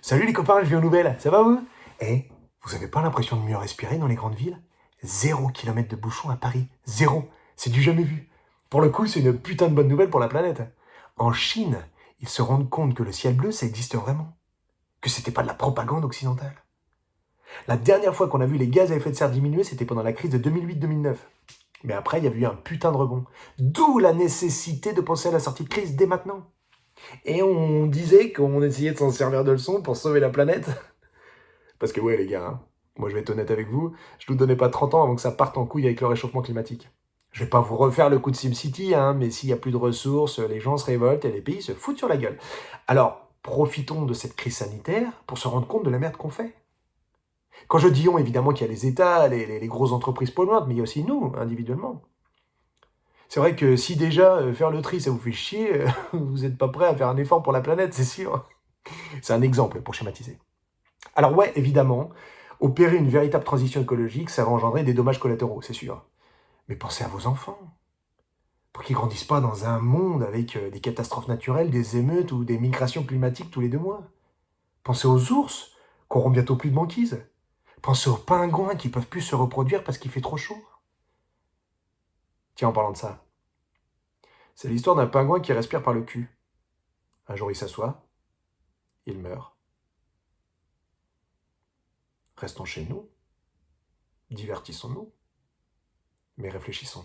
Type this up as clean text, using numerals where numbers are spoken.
Salut les copains, je viens aux nouvelles, ça va vous? Eh, vous avez pas l'impression de mieux respirer dans les grandes villes? 0 km de bouchon à Paris, zéro, c'est du jamais vu. Pour le coup, c'est une putain de bonne nouvelle pour la planète. En Chine, ils se rendent compte que le ciel bleu, ça existe vraiment. Que c'était pas de la propagande occidentale. La dernière fois qu'on a vu les gaz à effet de serre diminuer, c'était pendant la crise de 2008-2009. Mais après, il y a eu un putain de rebond. D'où la nécessité de penser à la sortie de crise dès maintenant. Et on disait qu'on essayait de s'en servir de leçon pour sauver la planète. Parce que ouais les gars, hein, moi je vais être honnête avec vous, je ne vous donnais pas 30 ans avant que ça parte en couille avec le réchauffement climatique. Je vais pas vous refaire le coup de SimCity, hein, mais s'il y a plus de ressources, les gens se révoltent et les pays se foutent sur la gueule. Alors, profitons de cette crise sanitaire pour se rendre compte de la merde qu'on fait. Quand je dis on, évidemment qu'il y a les États, les grosses entreprises polluantes, mais il y a aussi nous, individuellement. C'est vrai que si déjà faire le tri ça vous fait chier, vous n'êtes pas prêt à faire un effort pour la planète, c'est sûr. C'est un exemple pour schématiser. Alors ouais, évidemment, opérer une véritable transition écologique, ça va engendrer des dommages collatéraux, c'est sûr. Mais pensez à vos enfants, pour qu'ils grandissent pas dans un monde avec des catastrophes naturelles, des émeutes ou des migrations climatiques tous les 2 mois. Pensez aux ours, qui auront bientôt plus de banquise. Pensez aux pingouins qui peuvent plus se reproduire parce qu'il fait trop chaud. Tiens, en parlant de ça, c'est l'histoire d'un pingouin qui respire par le cul. Un jour, il s'assoit, il meurt. Restons chez nous, divertissons-nous, mais réfléchissons.